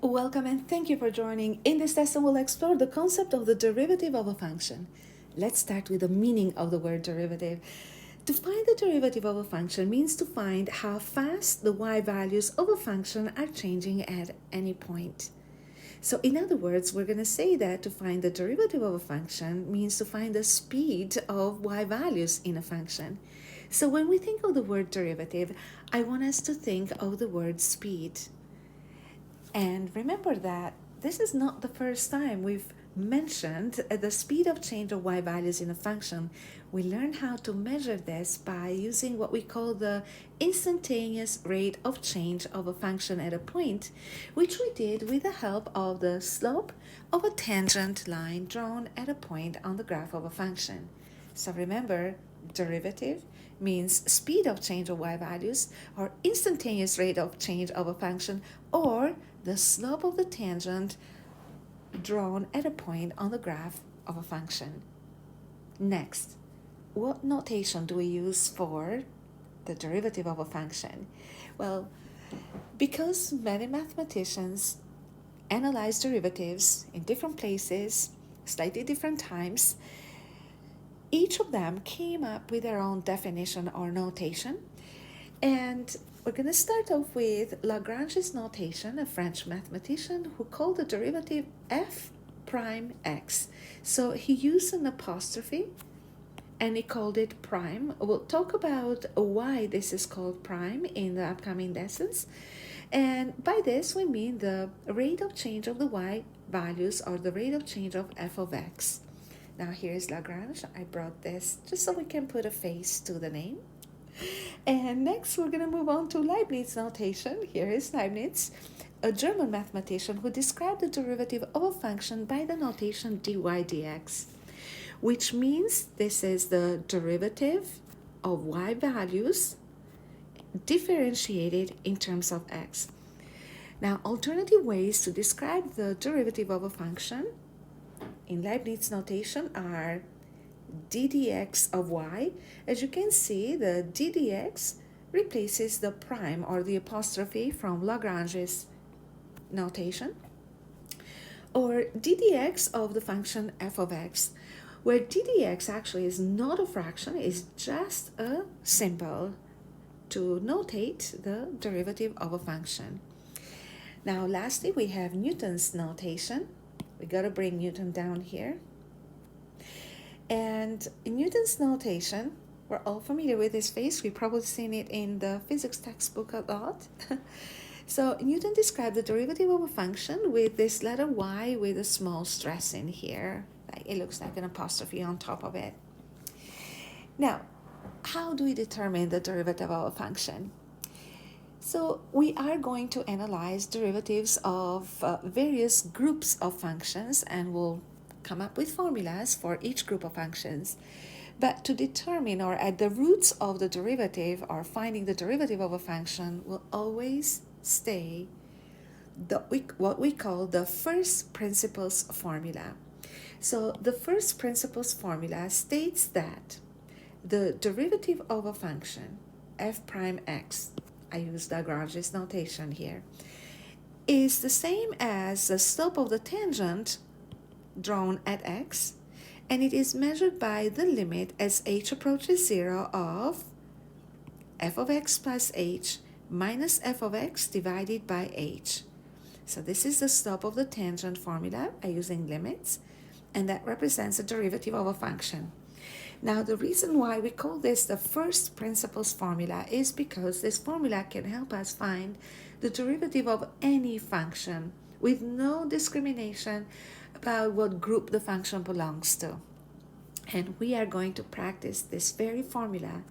Welcome and thank you for joining. In this lesson, we'll explore the concept of the derivative of a function. Let's start with the meaning of the word derivative. To find the derivative of a function means to find how fast the y values of a function are changing at any point. So in other words, we're going to say that to find the derivative of a function means to find the speed of y values in a function. So when we think of the word derivative, I want us to think of the word speed. And remember that this is not the first time we've mentioned the speed of change of y values in a function. We learn how to measure this by using what we call the instantaneous rate of change of a function at a point, which we did with the help of the slope of a tangent line drawn at a point on the graph of a function. So remember, derivative means speed of change of y values, or instantaneous rate of change of a function, or the slope of the tangent drawn at a point on the graph of a function. Next, what notation do we use for the derivative of a function? Well, because many mathematicians analyze derivatives in different places, slightly different times, each of them came up with their own definition or notation. And we're going to start off with Lagrange's notation, a French mathematician who called the derivative f prime x. So he used an apostrophe and he called it prime. We'll talk about why this is called prime in the upcoming lessons. And by this we mean the rate of change of the y values, or the rate of change of f of x. Now here's Lagrange. I brought this just so we can put a face to the name. And next we're going to move on to Leibniz notation. Here is Leibniz, a German mathematician who described the derivative of a function by the notation dy dx, which means this is the derivative of y values differentiated in terms of x. Now, alternative ways to describe the derivative of a function in Leibniz notation are ddx of y. As you can see, the ddx replaces the prime or the apostrophe from Lagrange's notation, or ddx of the function f of x, where ddx actually is not a fraction, it's just a symbol to notate the derivative of a function. Now lastly, we have Newton's notation. We got to bring Newton down here. And in Newton's notation, we're all familiar with his face. We've probably seen it in the physics textbook a lot. So Newton described the derivative of a function with this letter y with a small stress in here. It looks like an apostrophe on top of it. Now, how do we determine the derivative of a function? So we are going to analyze derivatives of various groups of functions, and we'll come up with formulas for each group of functions. But to determine, or at the roots of the derivative, or finding the derivative of a function, will always stay what we call the first principles formula. So the first principles formula states that the derivative of a function, f prime x, I use Lagrange's notation here, is the same as the slope of the tangent drawn at x, and it is measured by the limit as h approaches 0 of f of x plus h minus f of x divided by h. So this is the slope of the tangent formula by using limits, and that represents the derivative of a function. Now, the reason why we call this the first principles formula is because this formula can help us find the derivative of any function with no discrimination about what group the function belongs to. And we are going to practice this very formula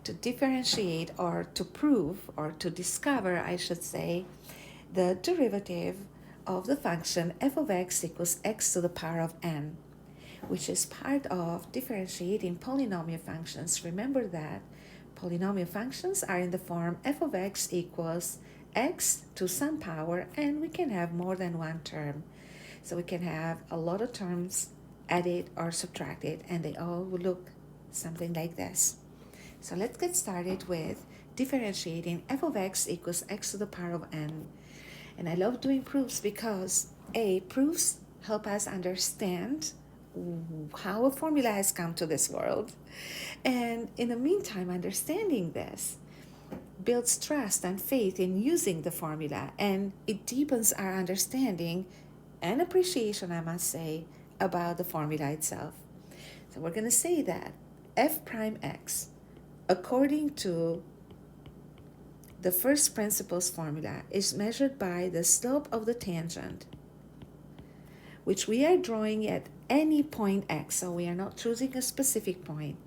to differentiate, or to prove, or to discover, I should say, the derivative of the function f of x equals x to the power of n, which is part of differentiating polynomial functions. Remember that polynomial functions are in the form f of x equals x to some power, and we can have more than one term. So we can have a lot of terms added or subtracted, and they all will look something like this. So let's get started with differentiating f of x equals x to the power of n. And I love doing proofs because proofs help us understand how a formula has come to this world. And in the meantime, understanding this builds trust and faith in using the formula, and it deepens our understanding and appreciation, I must say, about the formula itself. So we're going to say that f prime x, according to the first principles formula, is measured by the slope of the tangent, which we are drawing at any point x, so we are not choosing a specific point,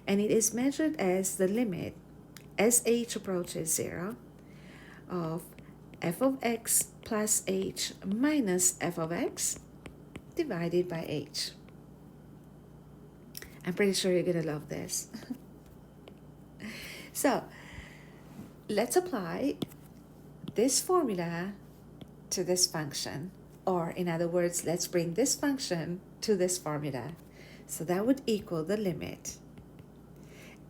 and it is measured as the limit as h approaches 0 of f of x plus h minus f of x divided by h. I'm pretty sure you're going to love this. So let's apply this formula to this function, or in other words, let's bring this function to this formula. So that would equal the limit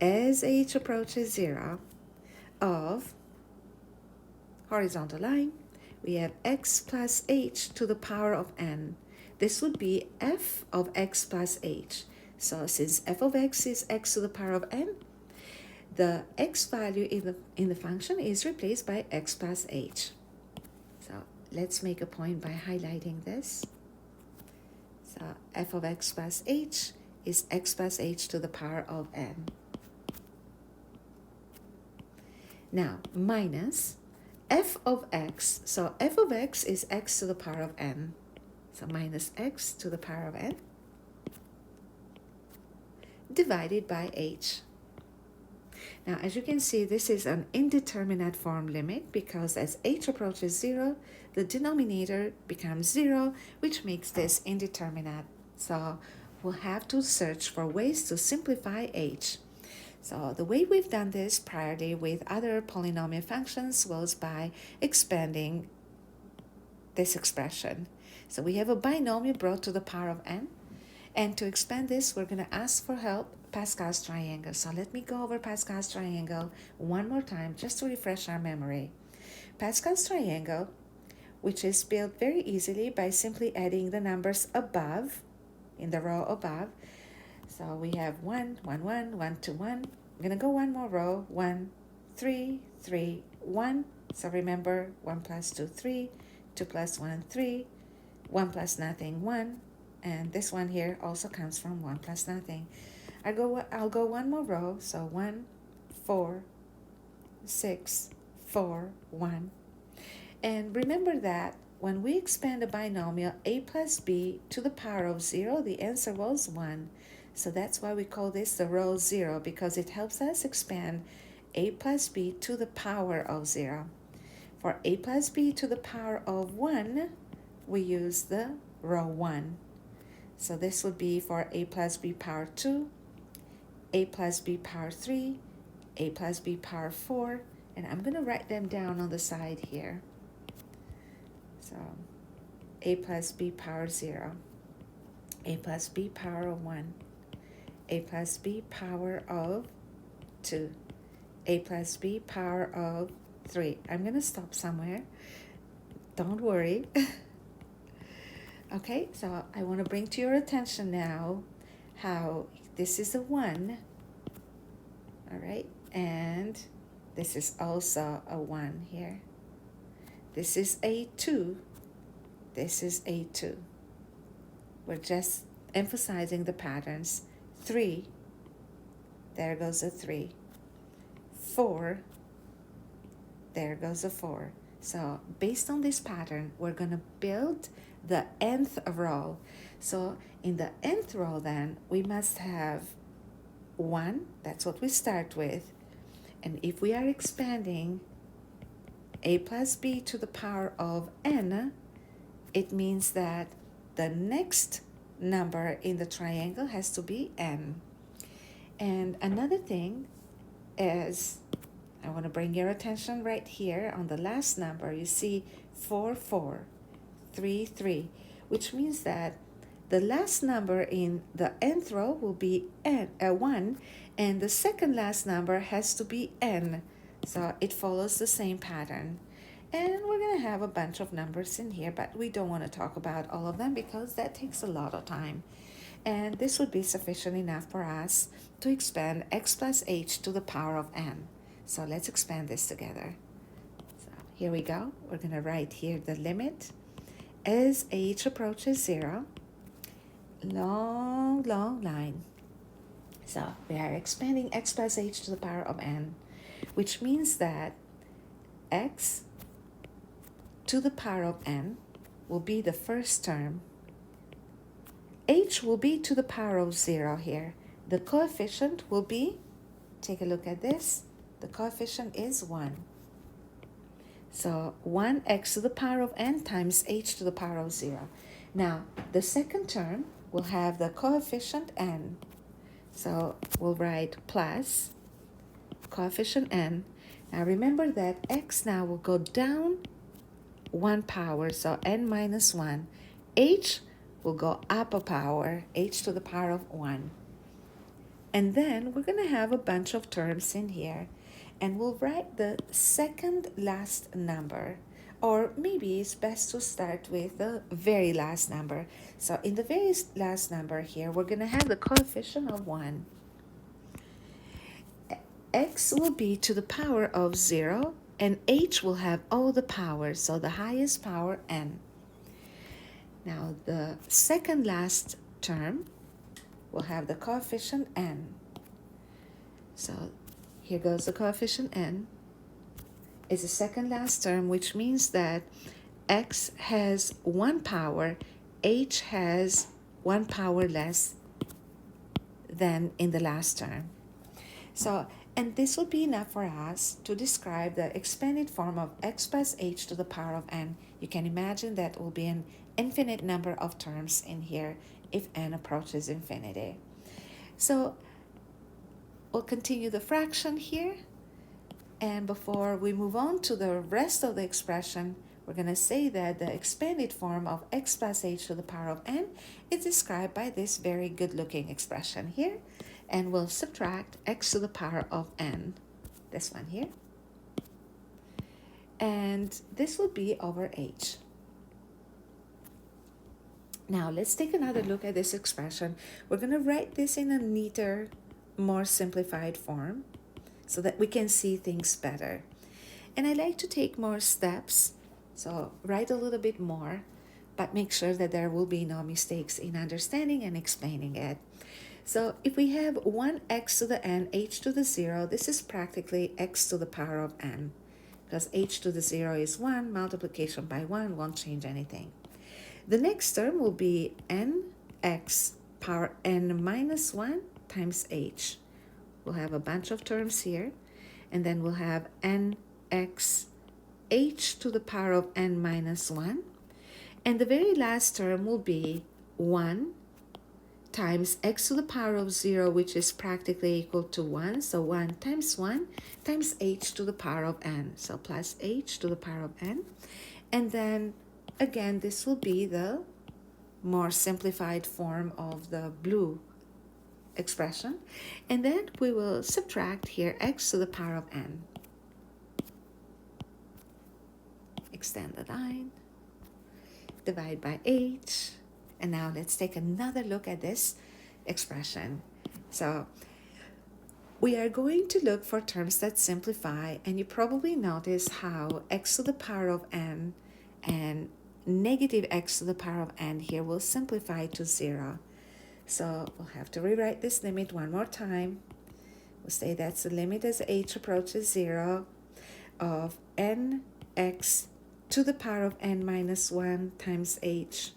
as h approaches 0 of horizontal line, we have x plus h to the power of n. This would be f of x plus h. So since f of x is x to the power of n, the x value in the function is replaced by x plus h. So let's make a point by highlighting this. So f of x plus h is x plus h to the power of n. Now, minus f of x. So f of x is x to the power of n. So minus x to the power of n divided by h. Now, as you can see, this is an indeterminate form limit because as h approaches 0, the denominator becomes 0, which makes this indeterminate. So we'll have to search for ways to simplify h. So the way we've done this priorly with other polynomial functions was by expanding this expression. So we have a binomial brought to the power of n. And to expand this, we're going to ask for help, Pascal's triangle. So let me go over Pascal's triangle one more time just to refresh our memory. Pascal's triangle, which is built very easily by simply adding the numbers above, in the row above. So we have 1, 1, 1, 1, 2, 1. I'm going to go one more row, 1, 3, 3, 1. So remember, 1 plus 2, 3, 2 plus 1, 3, 1 plus nothing, 1. And this one here also comes from 1 plus nothing. I'll go one more row, so 1, 4, 6, 4, 1. And remember that when we expand a binomial a plus b to the power of 0, the answer was 1. So that's why we call this the row 0, because it helps us expand a plus b to the power of 0. For a plus b to the power of 1, we use the row 1. So this would be for a plus b power 2, a plus b power 3, a plus b power 4, and I'm going to write them down on the side here. So a plus b power 0, a plus b power of 1, a plus b power of 2, a plus b power of 3. I'm going to stop somewhere. Don't worry. Okay, so I want to bring to your attention now how this is a 1, all right, and this is also a 1 here. This is a 2, this is a 2. We're just emphasizing the patterns. 3, there goes a 3. 4, there goes a 4. So based on this pattern, we're going to build the nth row. So in the nth row then, we must have 1, that's what we start with. And if we are expanding a plus b to the power of n, it means that the next number in the triangle has to be n. And another thing is, I want to bring your attention right here on the last number. You see 4, 4, 3, 3, which means that the last number in the nth row will be 1, and the second last number has to be n. So it follows the same pattern. And we're going to have a bunch of numbers in here, but we don't want to talk about all of them because that takes a lot of time. And this would be sufficient enough for us to expand x plus h to the power of n. So let's expand this together. So here we go. We're going to write here the limit as h approaches 0. Long, long line. So we are expanding x plus h to the power of n, which means that x to the power of n will be the first term. H will be to the power of 0 here. The coefficient will be, take a look at this, the coefficient is 1. So 1x to the power of n times h to the power of 0. Now, the second term will have the coefficient n. So we'll write plus coefficient n. Now remember that x now will go down 1 power, so n minus 1. H will go up a power, h to the power of 1. And then we're going to have a bunch of terms in here. And we'll write the second last number. Or maybe it's best to start with the very last number. So in the very last number here, we're going to have the coefficient of 1. X will be to the power of 0, and h will have all the powers, so the highest power, n. Now, the second last term will have the coefficient n. So here goes the coefficient n. It's the second last term, which means that x has 1 power, h has 1 power less than in the last term. So, and this will be enough for us to describe the expanded form of x plus h to the power of n. You can imagine that will be an infinite number of terms in here if n approaches infinity. So we'll continue the fraction here. And before we move on to the rest of the expression, we're going to say that the expanded form of x plus h to the power of n is described by this very good-looking expression here. And we'll subtract x to the power of n, this one here. And this will be over h. Now, let's take another look at this expression. We're going to write this in a neater, more simplified form so that we can see things better. And I like to take more steps, so write a little bit more, but make sure that there will be no mistakes in understanding and explaining it. So if we have 1x to the n, h to the 0, this is practically x to the power of n, because h to the 0 is 1, multiplication by 1 won't change anything. The next term will be nx power n minus 1 times h. We'll have a bunch of terms here, and then we'll have nx h to the power of n minus 1. And the very last term will be 1 times x to the power of 0, which is practically equal to 1. So 1 times h to the power of n. So plus h to the power of n. And then, again, this will be the more simplified form of the blue expression. And then we will subtract here x to the power of n. Extend the line. Divide by h. And now let's take another look at this expression. So we are going to look for terms that simplify, and you probably notice how x to the power of n and negative x to the power of n here will simplify to 0. So we'll have to rewrite this limit one more time. We'll say that's the limit as h approaches 0 of nx to the power of n minus 1 times h.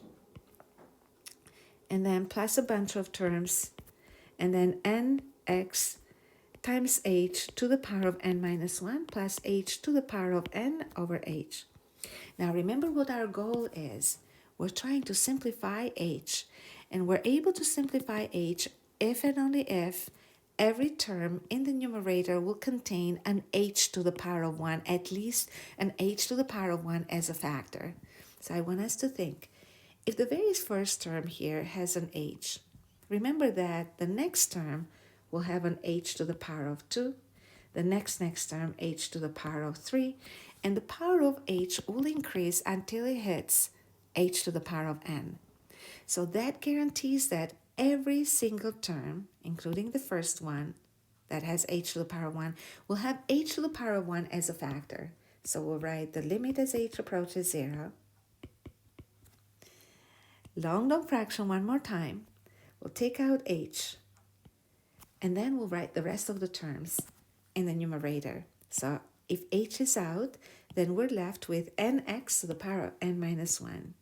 And then plus a bunch of terms, and then nx times h to the power of n minus 1 plus h to the power of n over h. Now remember what our goal is. We're trying to simplify h, and we're able to simplify h if and only if every term in the numerator will contain an h to the power of 1, at least an h to the power of 1 as a factor. So I want us to think, if the very first term here has an h, remember that the next term will have an h to the power of 2, the next term h to the power of 3, and the power of h will increase until it hits h to the power of n. So that guarantees that every single term, including the first one that has h to the power of 1, will have h to the power of 1 as a factor. So we'll write the limit as h approaches 0. Long dog fraction one more time. We'll take out h, and then we'll write the rest of the terms in the numerator. So if h is out, then we're left with nx to the power of n minus 1.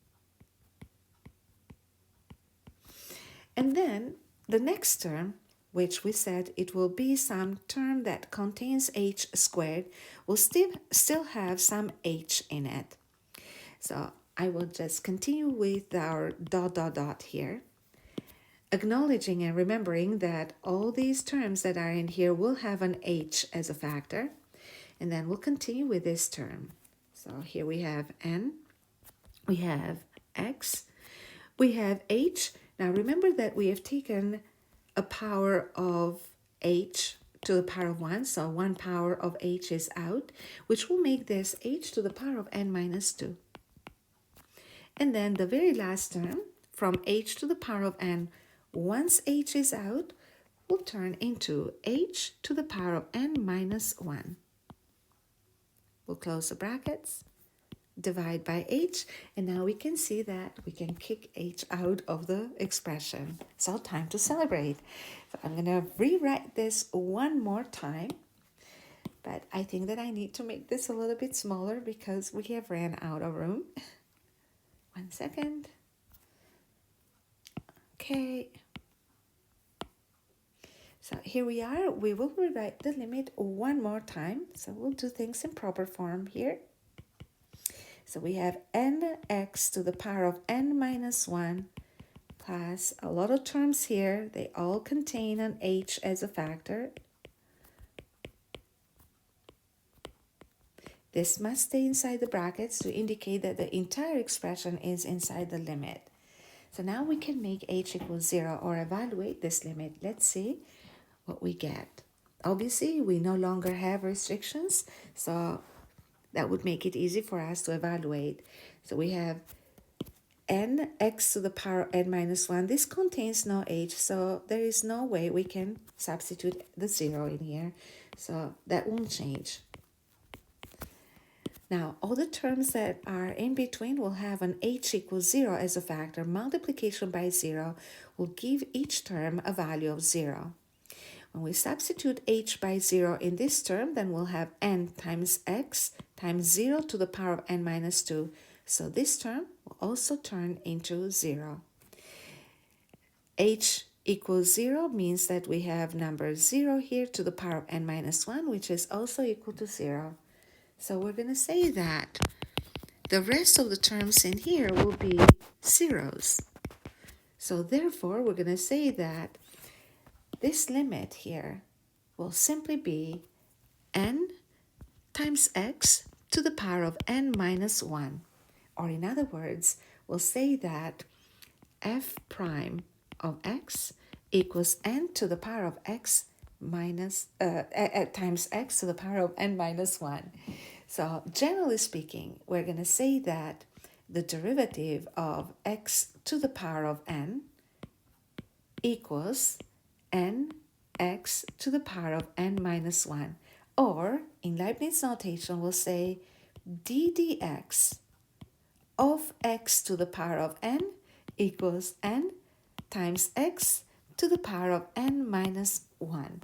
And then the next term, which we said it will be some term that contains h squared, will still have some h in it. So I will just continue with our ... here, acknowledging and remembering that all these terms that are in here will have an h as a factor. And then we'll continue with this term. So here we have n, we have x, we have h. Now remember that we have taken a power of h to the power of 1, so 1 power of h is out, which will make this h to the power of n minus 2. And then the very last term, from h to the power of n, once h is out, will turn into h to the power of n minus 1. We'll close the brackets, divide by h, and now we can see that we can kick h out of the expression. So time to celebrate. So I'm going to rewrite this one more time, but I think that I need to make this a little bit smaller because we have ran out of room. 1 second. Okay. So here we are. We will rewrite the limit one more time. So we'll do things in proper form here. So we have nx to the power of n minus 1 plus a lot of terms here. They all contain an h as a factor. This must stay inside the brackets to indicate that the entire expression is inside the limit. So now we can make h equals 0 or evaluate this limit. Let's see what we get. Obviously, we no longer have restrictions, so that would make it easy for us to evaluate. So we have nx to the power of n minus 1. This contains no h, so there is no way we can substitute the 0 in here. So that won't change. Now, all the terms that are in between will have an h equals 0 as a factor. Multiplication by 0 will give each term a value of 0. When we substitute h by 0 in this term, then we'll have n times x times 0 to the power of n minus 2. So this term will also turn into 0. H equals 0 means that we have number 0 here to the power of n minus 1, which is also equal to 0. So we're going to say that the rest of the terms in here will be zeros. So therefore, we're going to say that this limit here will simply be n times x to the power of n minus 1. Or in other words, we'll say that f prime of x equals n to the power of x minus times x to the power of n minus 1. So generally speaking, we're going to say that the derivative of x to the power of n equals nx to the power of n minus 1. Or, in Leibniz notation, we'll say d dx of x to the power of n equals n times x to the power of n minus 1.